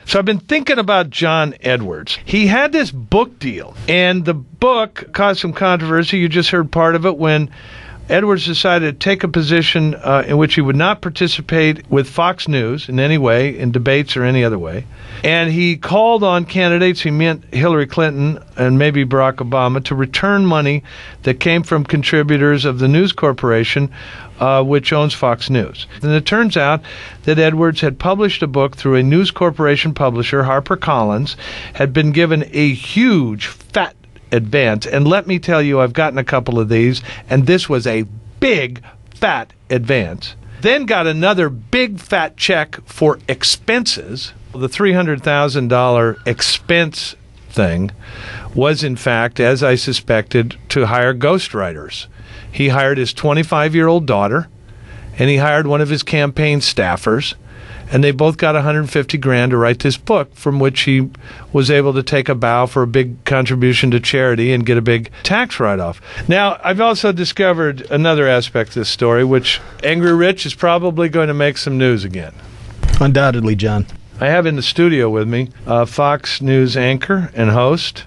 So I've been thinking about John Edwards. He had this book deal, and the book caused some controversy. You just heard part of it when Edwards decided to take a position in which he would not participate with Fox News in any way, in debates or any other way. And he called on candidates, he meant Hillary Clinton and maybe Barack Obama, to return money that came from contributors of the News Corporation, which owns Fox News. And it turns out that Edwards had published a book through a News Corporation publisher, HarperCollins, had been given a huge, fat advance. And let me tell you, I've gotten a couple of these, and this was a big, fat advance. Then got another big, fat check for expenses. The $300,000 expense thing was, in fact, as I suspected, to hire ghostwriters. He hired his 25-year-old daughter, and he hired one of his campaign staffers, and they both got $150,000 to write this book, from which he was able to take a bow for a big contribution to charity and get a big tax write-off. Now, I've also discovered another aspect of this story, which Angry Rich is probably going to make some news again. Undoubtedly, John. I have in the studio with me Fox News anchor and host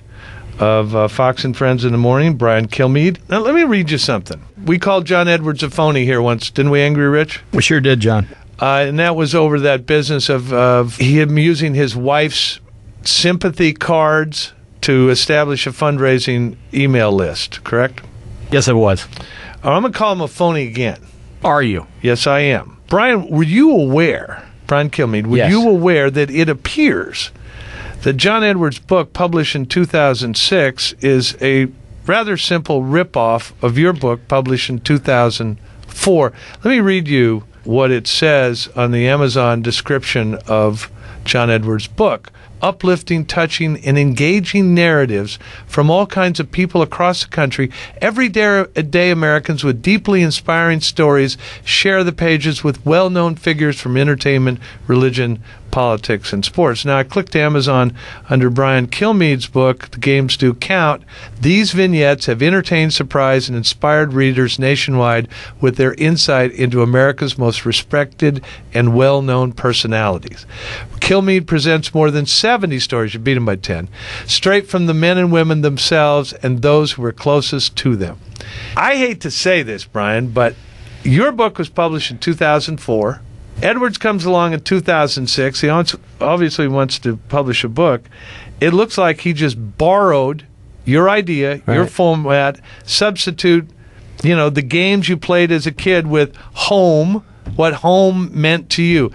of Fox and Friends in the Morning, Brian Kilmeade. Now, let me read you something. We called John Edwards a phony here once, didn't we, Angry Rich? We sure did, John. And that was over that business of him using his wife's sympathy cards to establish a fundraising email list, correct? Yes, it was. I'm going to call him a phony again. Are you? Yes, I am. Brian, were you aware, Brian Kilmeade, were you aware that it appears that John Edwards' book, published in 2006, is a rather simple ripoff of your book, published in 2004? Let me read you what it says on the Amazon description of John Edwards' book. Uplifting, touching, and engaging narratives from all kinds of people across the country. Everyday Americans with deeply inspiring stories share the pages with well-known figures from entertainment, religion, politics, and sports. Now, I clicked Amazon under Brian Kilmeade's book, The Games Do Count. These vignettes have entertained, surprised, and inspired readers nationwide with their insight into America's most respected and well-known personalities. Kilmeade presents more than 70 stories, you beat him by 10, straight from the men and women themselves and those who were closest to them. I hate to say this, Brian, but your book was published in 2004. Edwards comes along in 2006. He obviously wants to publish a book. It looks like he just borrowed your idea, your format, substitute, the games you played as a kid with home, what home meant to you.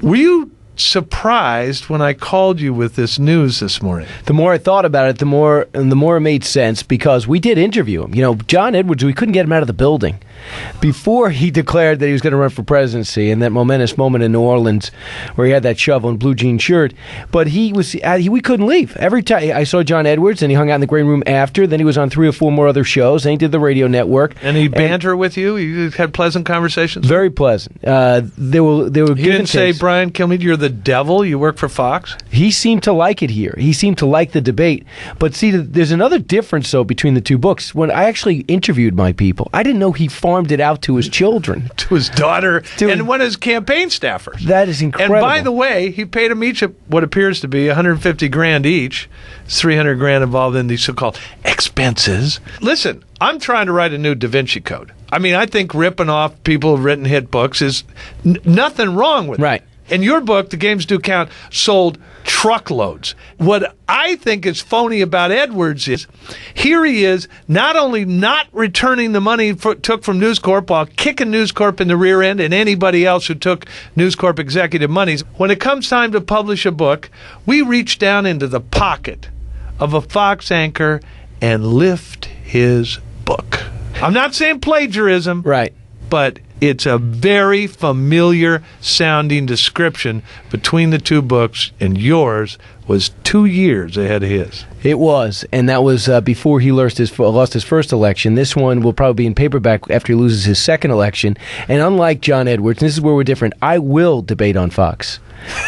Were you surprised when I called you with this news this morning? The more I thought about it, the more it made sense, because we did interview him. John Edwards, we couldn't get him out of the building before he declared that he was going to run for presidency, and that momentous moment in New Orleans where he had that shovel and blue jean shirt. But we couldn't leave. Every time I saw John Edwards, and he hung out in the green room after. Then he was on 3 or 4 more other shows. Then he did the radio network. And he banter with you? You had pleasant conversations? Very pleasant. They were. He didn't say, Brian Kilmeade, you're the devil, you work for Fox? He seemed to like it here. He seemed to like the debate. But see, there's another difference, though, between the two books. When I actually interviewed my people, I didn't know he farmed it out to his children. To his daughter, and one of his campaign staffers. That is incredible. And by the way, he paid them each what appears to be $150,000 each. It's $300,000 involved in these so-called expenses. Listen, I'm trying to write a new Da Vinci Code. I mean, I think ripping off people who've written hit books is nothing wrong with it. Right. And your book, The Games Do Count, sold truckloads. What I think is phony about Edwards is, here he is, not only not returning the money he took from News Corp while kicking News Corp in the rear end and anybody else who took News Corp executive monies. When it comes time to publish a book, we reach down into the pocket of a Fox anchor and lift his book. I'm not saying plagiarism. Right. But it's a very familiar sounding description between the two books, and yours was 2 years ahead of his. It was, and that was before he lost his first election. This one will probably be in paperback after he loses his second election. And unlike John Edwards, and this is where we're different, I will debate on Fox.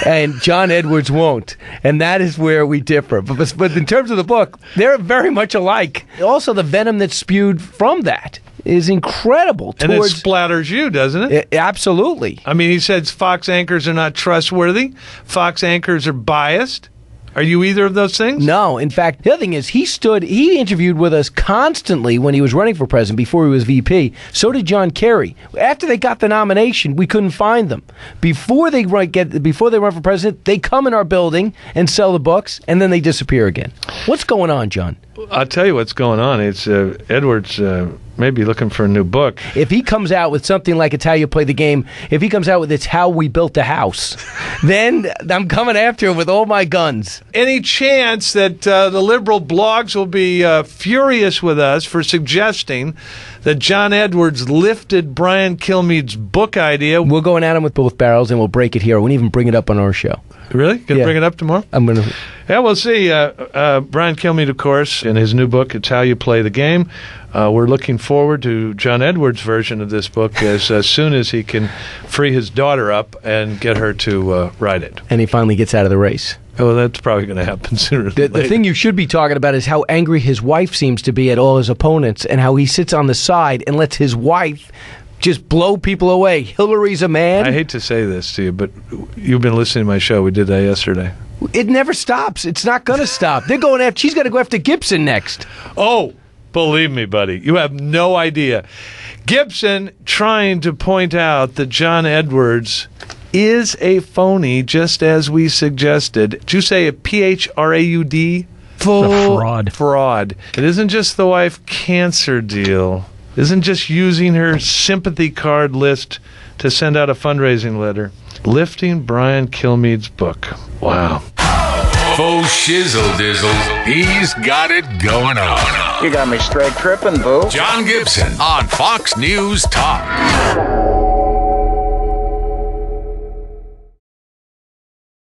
And John Edwards won't. And that is where we differ. But in terms of the book, they're very much alike. Also, the venom that's spewed from that is incredible. And it splatters you, doesn't it? Absolutely. I mean, he says Fox anchors are not trustworthy. Fox anchors are biased. Are you either of those things? No. In fact, the other thing is he interviewed with us constantly when he was running for president before he was VP. So did John Kerry. After they got the nomination, we couldn't find them. Before they run for president, they come in our building and sell the books, and then they disappear again. What's going on, John? I'll tell you what's going on. It's Edwards maybe looking for a new book. If he comes out with something like It's How You Play the Game, if he comes out with It's How We Built a House, then I'm coming after him with all my guns. Any chance that the liberal blogs will be furious with us for suggesting that John Edwards lifted Brian Kilmeade's book idea? We're going at him with both barrels, and we'll break it here. We won't even bring it up on our show. Really? Going to bring it up tomorrow? I'm going to. Yeah, we'll see. Brian Kilmeade, of course, in his new book, It's How You Play the Game. We're looking forward to John Edwards' version of this book as soon as he can free his daughter up and get her to write it. And he finally gets out of the race. Oh, that's probably going to happen sooner than later. The thing you should be talking about is how angry his wife seems to be at all his opponents and how he sits on the side and lets his wife just blow people away. Hillary's a man. I hate to say this to you, but you've been listening to my show. We did that yesterday. It never stops. It's not going to stop. They're going after. She's going to go after Gibson next. Oh, believe me, buddy. You have no idea. Gibson trying to point out that John Edwards is a phony, just as we suggested. Did you say a PHRAUD? Fraud. Fraud. It isn't just the wife cancer deal. It isn't just using her sympathy card list to send out a fundraising letter. Lifting Brian Kilmeade's book. Wow. Faux shizzle dizzle. He's got it going on. You got me straight tripping, boo. John Gibson on Fox News Talk.